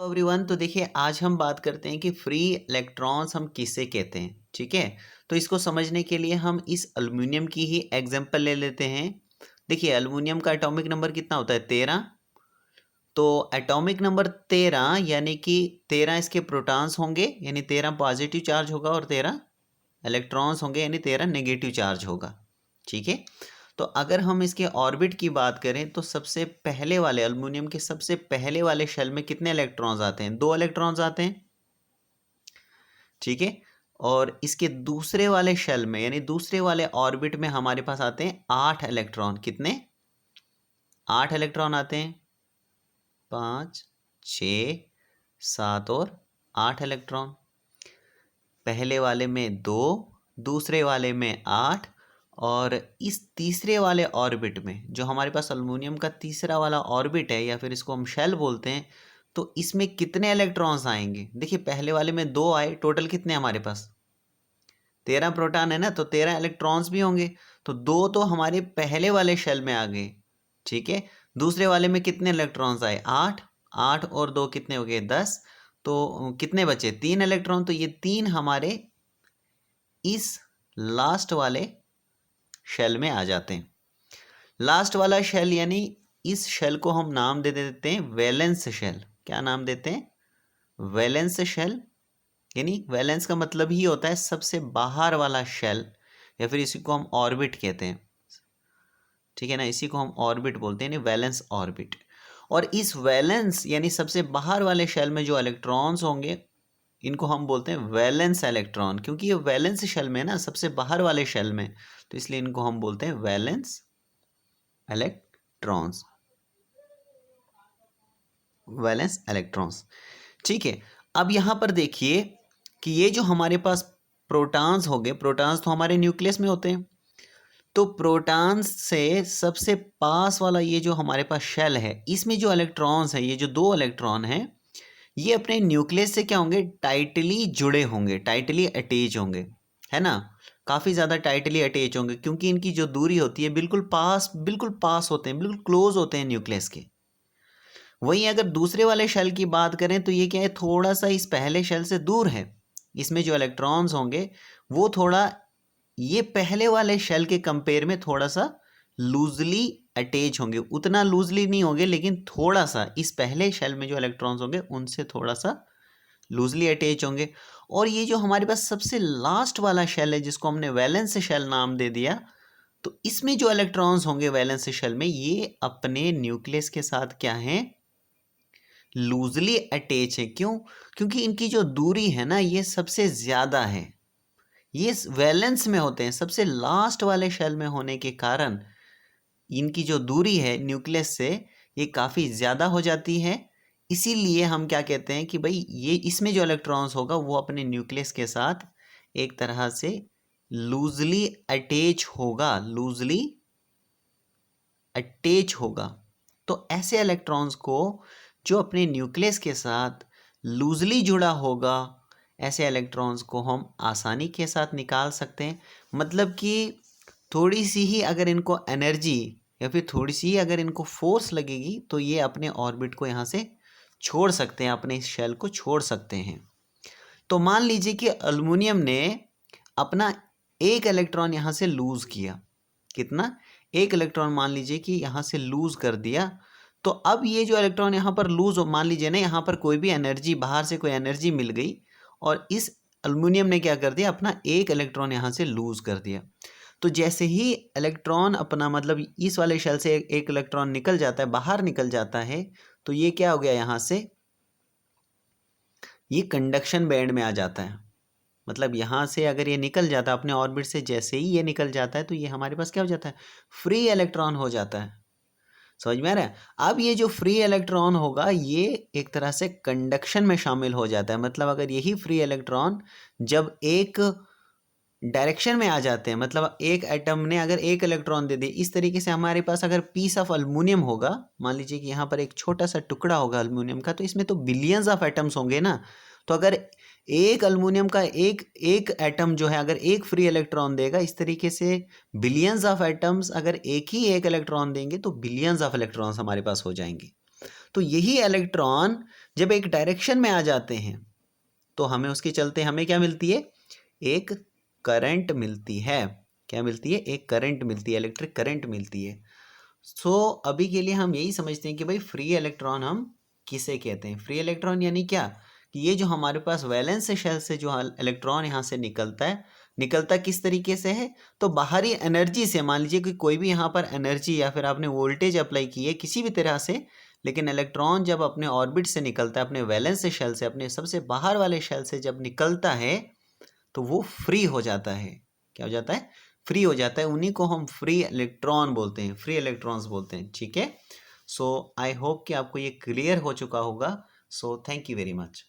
Everyone, तो देखिए आज हम बात करते हैं कि फ्री इलेक्ट्रॉन्स हम किसे कहते हैं। ठीक है, तो इसको समझने के लिए हम इस एल्युमिनियम की ही एग्जांपल ले लेते हैं। देखिए एल्युमिनियम का एटॉमिक नंबर कितना होता है, 13। तो एटॉमिक नंबर 13 यानी कि 13 इसके प्रोटॉन्स होंगे, यानी 13 पॉजिटिव चार्ज होगा और 13 इलेक्ट्रॉन्स होंगे, यानी 13 नेगेटिव चार्ज होगा। ठीक है, तो अगर हम इसके ऑर्बिट की बात करें तो सबसे पहले वाले एल्युमिनियम के सबसे पहले वाले शेल में कितने इलेक्ट्रॉन्स आते हैं, 2 इलेक्ट्रॉन्स आते हैं। ठीक है, और इसके दूसरे वाले शेल में यानी दूसरे वाले ऑर्बिट में हमारे पास आते हैं 8 इलेक्ट्रॉन। कितने, 8 इलेक्ट्रॉन आते हैं, 5, 6, 7 और 8 इलेक्ट्रॉन। पहले वाले में 2, दूसरे वाले में 8, और इस तीसरे वाले ऑर्बिट में जो हमारे पास एल्युमिनियम का तीसरा वाला ऑर्बिट है या फिर इसको हम शेल बोलते हैं, तो इसमें कितने इलेक्ट्रॉन्स आएंगे। देखिए पहले वाले में 2 आए, टोटल कितने हमारे पास 13 प्रोटॉन है ना, तो 13 इलेक्ट्रॉन्स भी होंगे। तो 2 तो हमारे पहले वाले शेल में आ गए। ठीक है, दूसरे वाले में कितने इलेक्ट्रॉन्स आए, 8, 8 और 2 कितने हो गए, 10। तो कितने बचे, 3 इलेक्ट्रॉन। तो ये 3 हमारे इस लास्ट वाले शेल में आ जाते हैं। लास्ट वाला शेल यानी इस शेल को हम नाम दे देते हैं वैलेंस शेल। क्या नाम देते हैं, वैलेंस शेल। यानी वैलेंस का मतलब ही होता है सबसे बाहर वाला शेल, या फिर इसी को हम ऑर्बिट कहते हैं। ठीक है ना, इसी को हम ऑर्बिट बोलते हैं, यानी वैलेंस ऑर्बिट। और इस वैलेंस यानी सबसे बाहर वाले शेल में जो इलेक्ट्रॉन्स होंगे इनको हम बोलते हैं वैलेंस इलेक्ट्रॉन, क्योंकि ये वैलेंस शेल में है ना, सबसे बाहर वाले शेल में, तो इसलिए इनको हम बोलते हैं वैलेंस इलेक्ट्रॉन्स, वैलेंस इलेक्ट्रॉन्स। ठीक है, अब यहां पर देखिए कि ये जो हमारे पास प्रोटॉन्स हो गए, प्रोटॉन्स तो हमारे न्यूक्लियस में होते हैं। तो प्रोटॉन्स से सबसे पास वाला ये जो हमारे पास शेल है, इसमें जो इलेक्ट्रॉन्स है, ये जो 2 इलेक्ट्रॉन है, ये अपने न्यूक्लियस से क्या होंगे, टाइटली जुड़े होंगे, टाइटली अटैच होंगे, है ना। काफ़ी ज़्यादा टाइटली अटैच होंगे, क्योंकि इनकी जो दूरी होती है बिल्कुल पास होते हैं, बिल्कुल क्लोज होते हैं न्यूक्लियस के। वहीं अगर दूसरे वाले शेल की बात करें तो ये क्या है, थोड़ा सा इस पहले शेल से दूर है। इसमें जो इलेक्ट्रॉन्स होंगे वो थोड़ा ये पहले वाले शेल के कंपेयर में थोड़ा सा लूजली अटैच होंगे, उतना लूजली नहीं होंगे, लेकिन थोड़ा सा इस पहले शेल में जो इलेक्ट्रॉन्स होंगे उनसे थोड़ा सा लूजली अटैच होंगे। और ये जो हमारे पास सबसे लास्ट वाला शेल है जिसको हमने वैलेंस शेल नाम दे दिया, तो इसमें जो इलेक्ट्रॉन्स होंगे वैलेंस शेल में, ये अपने न्यूक्लियस के साथ क्या है, लूजली अटैच है। क्यों, क्योंकि इनकी जो दूरी है ना ये सबसे ज़्यादा है, ये वैलेंस में होते हैं, सबसे लास्ट वाले शेल में होने के कारण इनकी जो दूरी है न्यूक्लियस से ये काफ़ी ज़्यादा हो जाती है। इसीलिए हम क्या कहते हैं कि भाई ये इसमें जो इलेक्ट्रॉन्स होगा वो अपने न्यूक्लियस के साथ एक तरह से लूजली अटैच होगा, लूजली अटैच होगा। तो ऐसे इलेक्ट्रॉन्स को जो अपने न्यूक्लियस के साथ लूजली जुड़ा होगा, ऐसे इलेक्ट्रॉन्स को हम आसानी के साथ निकाल सकते हैं। मतलब कि थोड़ी सी ही अगर इनको एनर्जी या फिर थोड़ी सी ही अगर इनको फोर्स लगेगी तो ये अपने ऑर्बिट को यहाँ से छोड़ सकते हैं, अपने इस शेल को छोड़ सकते हैं। तो मान लीजिए कि एल्युमिनियम ने अपना एक इलेक्ट्रॉन यहाँ से लूज़ किया। कितना, एक इलेक्ट्रॉन मान लीजिए कि यहाँ से लूज़ कर दिया। तो अब ये जो इलेक्ट्रॉन यहाँ पर लूज़ हो, मान लीजिए ना यहाँ पर कोई भी एनर्जी, बाहर से कोई एनर्जी मिल गई और इस एल्युमिनियम ने क्या कर दिया, अपना एक इलेक्ट्रॉन यहाँ से लूज़ कर दिया। तो जैसे ही इलेक्ट्रॉन अपना मतलब इस वाले शेल से एक इलेक्ट्रॉन निकल जाता है, बाहर निकल जाता है, तो ये क्या हो गया, यहाँ से ये कंडक्शन बैंड में आ जाता है। मतलब यहाँ से अगर ये निकल जाता है अपने ऑर्बिट से, जैसे ही ये निकल जाता है तो ये हमारे पास क्या हो जाता है, फ्री इलेक्ट्रॉन हो जाता है। समझ में आ रहा है। अब ये जो फ्री इलेक्ट्रॉन होगा ये एक तरह से कंडक्शन में शामिल हो जाता है। मतलब अगर यही फ्री इलेक्ट्रॉन जब एक डायरेक्शन में आ जाते हैं, मतलब एक एटम ने अगर एक इलेक्ट्रॉन दे दिया, इस तरीके से हमारे पास अगर पीस ऑफ एल्युमिनियम होगा, मान लीजिए कि यहाँ पर एक छोटा सा टुकड़ा होगा एल्युमिनियम का, तो इसमें तो बिलियंस ऑफ एटम्स होंगे ना। तो अगर एक एल्युमिनियम का एक एक एटम जो है अगर एक फ्री इलेक्ट्रॉन देगा, इस तरीके से बिलियंस ऑफ एटम्स अगर एक ही एक इलेक्ट्रॉन देंगे तो बिलियंस ऑफ इलेक्ट्रॉन्स हमारे पास हो जाएंगे। तो यही इलेक्ट्रॉन जब एक डायरेक्शन में आ जाते हैं तो हमें उसके चलते हमें क्या मिलती है, एक करंट मिलती है। क्या मिलती है, एक करंट मिलती है, इलेक्ट्रिक करंट मिलती है। सो अभी के लिए हम यही समझते हैं कि भाई फ्री इलेक्ट्रॉन हम किसे कहते हैं। फ्री इलेक्ट्रॉन यानी क्या, कि ये जो हमारे पास वैलेंस शेल से जो इलेक्ट्रॉन यहाँ से निकलता है, निकलता किस तरीके से है, तो बाहरी एनर्जी से। मान लीजिए कि कोई भी यहाँ पर एनर्जी या फिर आपने वोल्टेज अप्लाई की है किसी भी तरह से, लेकिन इलेक्ट्रॉन जब अपने ऑर्बिट से निकलता है, अपने वैलेंस शेल से, अपने सबसे बाहर वाले शेल से जब निकलता है तो वो फ्री हो जाता है। क्या हो जाता है, फ्री हो जाता है। उन्हीं को हम फ्री इलेक्ट्रॉन बोलते हैं, फ्री इलेक्ट्रॉन्स बोलते हैं। ठीक है, सो आई होप कि आपको ये क्लियर हो चुका होगा। So thank you very much.